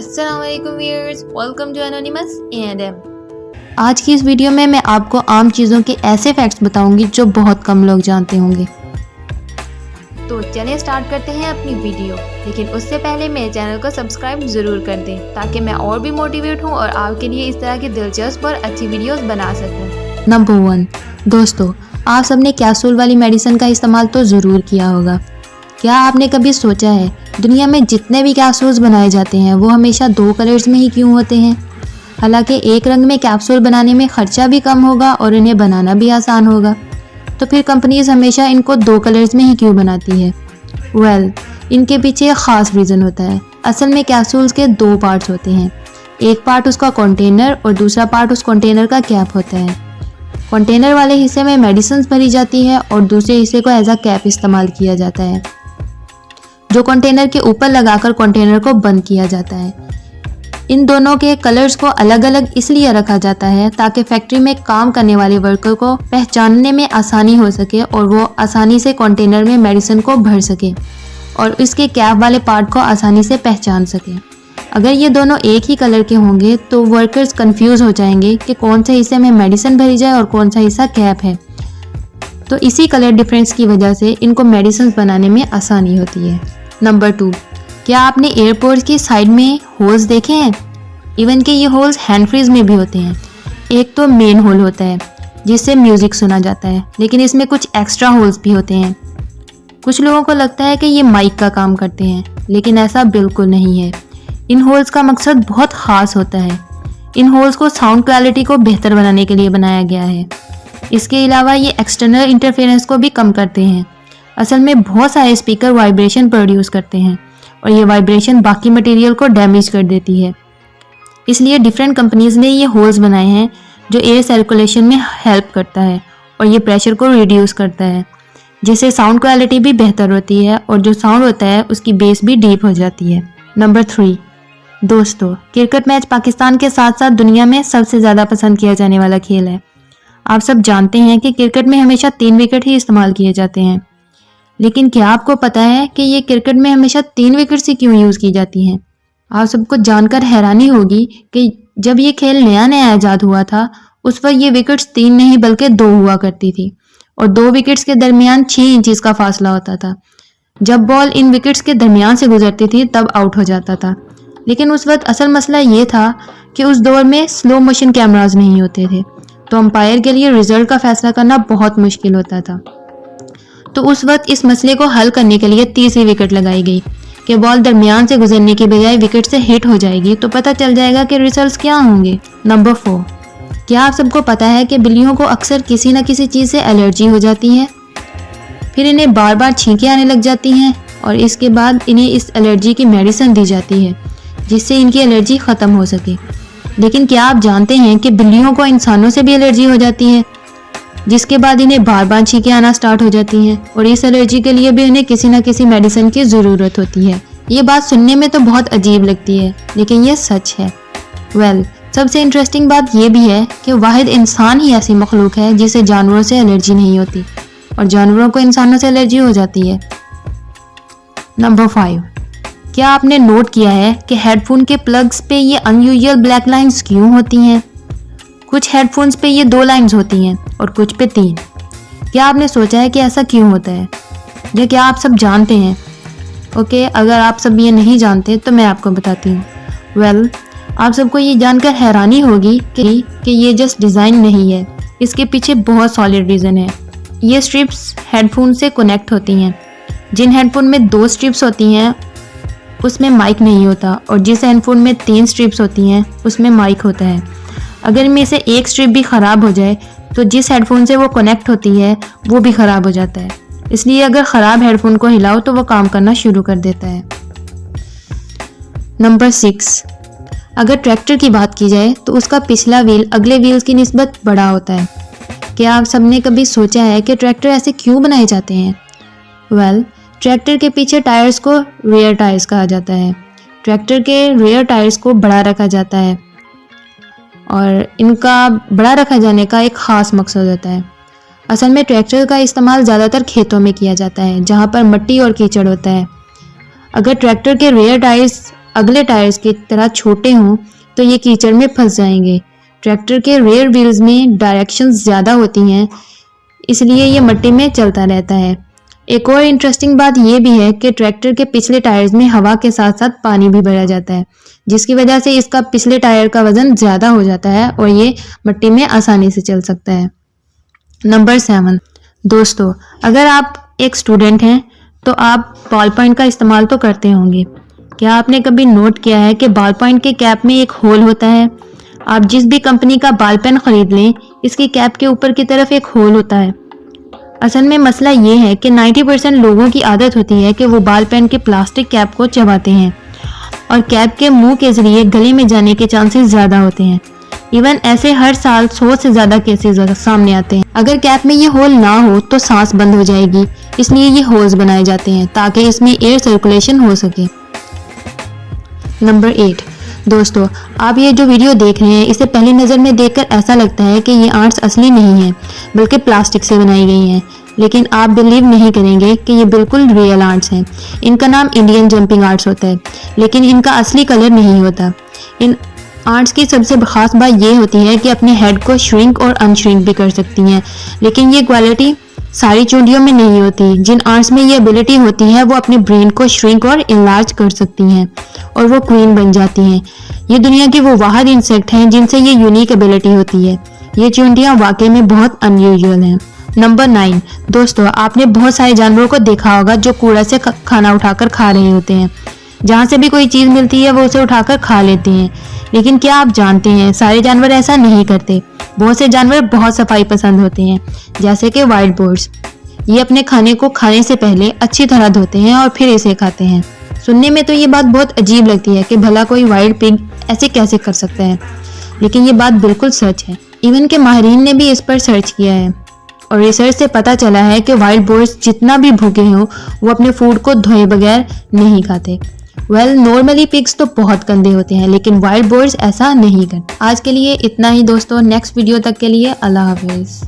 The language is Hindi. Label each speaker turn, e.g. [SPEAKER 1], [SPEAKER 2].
[SPEAKER 1] अस्सलामुअलैकुम viewers, welcome to anonymous A&M। आज की इस वीडियो में मैं आपको आम चीज़ों के ऐसे फैक्ट्स बताऊंगी जो बहुत कम लोग जानते होंगे। तो चलिए स्टार्ट करते हैं अपनी वीडियो, लेकिन उससे पहले मेरे चैनल को सब्सक्राइब ज़रूर कर दें ताकि मैं और भी मोटिवेट हूँ और आपके लिए इस तरह की दिलचस्प और अच्छी वीडियोस बना सकूँ। नंबर 1, दोस्तों आप सबने कैप्सूल वाली मेडिसिन का इस्तेमाल तो ज़रूर किया होगा। क्या आपने कभी सोचा है दुनिया में जितने भी कैप्सूल्स बनाए जाते हैं वो हमेशा 2 कलर्स में ही क्यों होते हैं? हालांकि एक रंग में कैप्सूल बनाने में खर्चा भी कम होगा और इन्हें बनाना भी आसान होगा, तो फिर कंपनीज हमेशा इनको 2 कलर्स में ही क्यों बनाती है? इनके पीछे एक ख़ास रीज़न होता है। असल में कैप्सूल्स के 2 पार्ट्स होते हैं। एक पार्ट उसका कंटेनर और दूसरा पार्ट उस कंटेनर का कैप होता है। कंटेनर वाले हिस्से में मेडिसिन भरी जाती है और दूसरे हिस्से को एज अ कैप इस्तेमाल किया जाता है, जो कंटेनर के ऊपर लगाकर कंटेनर को बंद किया जाता है। इन दोनों के कलर्स को अलग अलग इसलिए रखा जाता है ताकि फैक्ट्री में काम करने वाले वर्कर को पहचानने में आसानी हो सके और वो आसानी से कंटेनर में मेडिसिन को भर सके और इसके कैप वाले पार्ट को आसानी से पहचान सके। अगर ये दोनों एक ही कलर के होंगे तो वर्कर्स कंफ्यूज हो जाएंगे कि कौन से हिस्से में मेडिसिन भरी जाए और कौन सा हिस्सा कैप है। तो इसी कलर डिफरेंस की वजह से इनको मेडिसिन बनाने में आसानी होती है। नंबर 2, क्या आपने एयरपोर्ट की साइड में होल्स देखे हैं? इवन के ये होल्स हैंड फ्रीज में भी होते हैं। एक तो मेन होल होता है जिससे म्यूजिक सुना जाता है, लेकिन इसमें कुछ एक्स्ट्रा होल्स भी होते हैं। कुछ लोगों को लगता है कि ये माइक का काम करते हैं, लेकिन ऐसा बिल्कुल नहीं है। इन होल्स का मकसद बहुत ख़ास होता है। इन होल्स को साउंड क्वालिटी को बेहतर बनाने के लिए बनाया गया है। इसके अलावा ये एक्सटर्नल इंटरफेरेंस को भी कम करते हैं। असल में बहुत सारे स्पीकर वाइब्रेशन प्रोड्यूस करते हैं और ये वाइब्रेशन बाकी मटेरियल को डैमेज कर देती है। इसलिए डिफरेंट कंपनीज ने ये होल्स बनाए हैं जो एयर सर्कुलेशन में हेल्प करता है और ये प्रेशर को रिड्यूस करता है, जिससे साउंड क्वालिटी भी बेहतर होती है और जो साउंड होता है उसकी बेस भी डीप हो जाती है। नंबर 3, दोस्तों क्रिकेट मैच पाकिस्तान के साथ साथ दुनिया में सबसे ज़्यादा पसंद किया जाने वाला खेल है। आप सब जानते हैं कि क्रिकेट में हमेशा 3 विकेट ही इस्तेमाल किए जाते हैं, लेकिन क्या आपको पता है कि ये क्रिकेट में हमेशा 3 विकेट से क्यों यूज़ की जाती हैं? आप सबको जानकर हैरानी होगी कि जब ये खेल नया नया आज़ाद हुआ था उस वक्त ये विकेट्स 3 नहीं बल्कि 2 हुआ करती थी और 2 विकेट्स के दरमियान 6 इंचेस का फासला होता था। जब बॉल इन विकेट्स के दरमियान से गुजरती थी तब आउट हो जाता था। लेकिन उस वक्त असल मसला ये था कि उस दौर में स्लो मोशन कैमराज नहीं होते थे, तो अंपायर के लिए रिजल्ट का फैसला करना बहुत मुश्किल होता था। तो उस वक्त इस मसले को हल करने के लिए तीसरी विकेट लगाई गई कि बॉल दरमियान से गुजरने की बजाय विकेट से हिट हो जाएगी तो पता चल जाएगा कि रिजल्ट्स क्या होंगे। नंबर 4, क्या आप सबको पता है कि बिल्लियों को अक्सर किसी न किसी चीज़ से एलर्जी हो जाती है, फिर इन्हें बार बार छींकें आने लग जाती हैं और इसके बाद इन्हें इस एलर्जी की मेडिसिन दी जाती है जिससे इनकी एलर्जी ख़त्म हो सके। लेकिन क्या आप जानते हैं कि बिल्लियों को इंसानों से भी एलर्जी हो जाती है, जिसके बाद इन्हें बार बार छींकें आना स्टार्ट हो जाती हैं और इस एलर्जी के लिए भी इन्हें किसी न किसी मेडिसिन की ज़रूरत होती है। ये बात सुनने में तो बहुत अजीब लगती है, लेकिन ये सच है। सबसे इंटरेस्टिंग बात ये भी है कि वाहिद इंसान ही ऐसी मखलूक है जिसे जानवरों से एलर्जी नहीं होती और जानवरों को इंसानों से एलर्जी हो जाती है। नंबर 5, क्या आपने नोट किया है कि हेडफोन के प्लग्स पे ये अनयूजुअल ब्लैक लाइंस क्यों होती हैं? कुछ हेडफोन्स पे ये 2 लाइंस होती हैं और कुछ पे 3। क्या आपने सोचा है कि ऐसा क्यों होता है, या क्या आप सब जानते हैं? ओके, अगर आप सब ये नहीं जानते तो मैं आपको बताती हूँ। आप सबको ये जानकर हैरानी होगी कि ये जस्ट डिज़ाइन नहीं है, इसके पीछे बहुत सॉलिड रीज़न है। ये स्ट्रिप्स हेडफोन से कनेक्ट होती हैं। जिन हेडफोन में 2 स्ट्रिप्स होती हैं उसमें माइक नहीं होता और जिस हेडफोन में 3 स्ट्रिप्स होती हैं उसमें माइक होता है। अगर इनमें से एक स्ट्रिप भी ख़राब हो जाए तो जिस हेडफोन से वो कनेक्ट होती है वो भी ख़राब हो जाता है। इसलिए अगर ख़राब हेडफोन को हिलाओ तो वो काम करना शुरू कर देता है। नंबर 6, अगर ट्रैक्टर की बात की जाए तो उसका पिछला व्हील अगले व्हील्स की निस्बत बड़ा होता है। क्या आप सबने कभी सोचा है कि ट्रैक्टर ऐसे क्यों बनाए जाते हैं? ट्रैक्टर के पीछे टायर्स को रेयर टायर्स कहा जाता है। ट्रैक्टर के रेयर टायर्स को बड़ा रखा जाता है और इनका बड़ा रखा जाने का एक ख़ास मकसद होता है। असल में ट्रैक्टर का इस्तेमाल ज़्यादातर खेतों में किया जाता है जहाँ पर मिट्टी और कीचड़ होता है। अगर ट्रैक्टर के रेयर टायर्स अगले टायर्स की तरह छोटे हों तो ये कीचड़ में फंस जाएंगे। ट्रैक्टर के रेयर व्हील्स में डायरेक्शंस ज़्यादा होती हैं, इसलिए ये मिट्टी में चलता रहता है। एक और इंटरेस्टिंग बात ये भी है कि ट्रैक्टर के पिछले टायर्स में हवा के साथ साथ पानी भी भरा जाता है, जिसकी वजह से इसका पिछले टायर का वजन ज़्यादा हो जाता है और ये मिट्टी में आसानी से चल सकता है। नंबर 7, दोस्तों अगर आप एक स्टूडेंट हैं तो आप बॉल पॉइंट का इस्तेमाल तो करते होंगे। क्या आपने कभी नोट किया है कि बॉल पॉइंट के कैप में एक होल होता है? आप जिस भी कंपनी का बॉल पेन खरीद लें, इसकी कैप के ऊपर की तरफ एक होल होता है। असल में मसला ये है कि 90% लोगों की आदत होती है कि वो बॉल पेन के प्लास्टिक कैप को चबाते हैं और कैप के मुंह के जरिए गले में जाने के चांसेस ज़्यादा होते हैं। इवन ऐसे हर साल 100 से ज़्यादा केसेस सामने आते हैं। अगर कैप में ये होल ना हो तो सांस बंद हो जाएगी, इसलिए ये होल्स बनाए जाते हैं ताकि इसमें एयर सर्कुलेशन हो सके। नंबर 8, दोस्तों आप ये जो वीडियो देख रहे हैं इसे पहली नज़र में देखकर ऐसा लगता है कि ये आर्ट्स असली नहीं है बल्कि प्लास्टिक से बनाई गई हैं, लेकिन आप बिलीव नहीं करेंगे कि ये बिल्कुल रियल आर्ट्स हैं। इनका नाम इंडियन जंपिंग आर्ट्स होता है, लेकिन इनका असली कलर नहीं होता। इन आर्ट्स की सबसे खास बात ये होती है कि अपने हेड को श्रिंक और अनश्रिंक भी कर सकती हैं, लेकिन ये क्वालिटी सारी चूंटियों में नहीं होती। जिन आर्ट्स में ये एबिलिटी होती है वो अपने ब्रेन को श्रिंक और इनलार्ज कर सकती हैं और वो क्वीन बन जाती हैं। ये दुनिया की वो वाहिद इंसेक्ट हैं जिनसे ये यूनिक एबिलिटी होती है। ये चूंटियाँ वाकई में बहुत अनयूजुअल हैं। नंबर 9, दोस्तों आपने बहुत सारे जानवरों को देखा होगा जो कूड़ा से खाना उठाकर खा रहे होते हैं। जहाँ से भी कोई चीज़ मिलती है वो उसे उठाकर खा लेते हैं, लेकिन क्या आप जानते हैं सारे जानवर ऐसा नहीं करते। बहुत से जानवर बहुत सफाई पसंद होते हैं, जैसे कि वाइल्ड बोर्ड्स। ये अपने खाने को खाने से पहले अच्छी तरह धोते हैं और फिर इसे खाते हैं। सुनने में तो ये बात बहुत अजीब लगती है कि भला कोई वाइल्ड पिग ऐसे कैसे कर सकता है, लेकिन ये बात बिल्कुल सच है। इवन के माहिरीन ने भी इस पर सर्च किया है और रिसर्च से पता चला है कि वाइल्ड बोर्ड्स जितना भी भूखे हों वो अपने फूड को धोए बगैर नहीं खाते। नॉर्मली पिग्स तो बहुत गंदे होते हैं, लेकिन वाइल्ड बोर्ड्स ऐसा नहीं करते। आज के लिए इतना ही दोस्तों, नेक्स्ट वीडियो तक के लिए अल्लाह हाफिज़।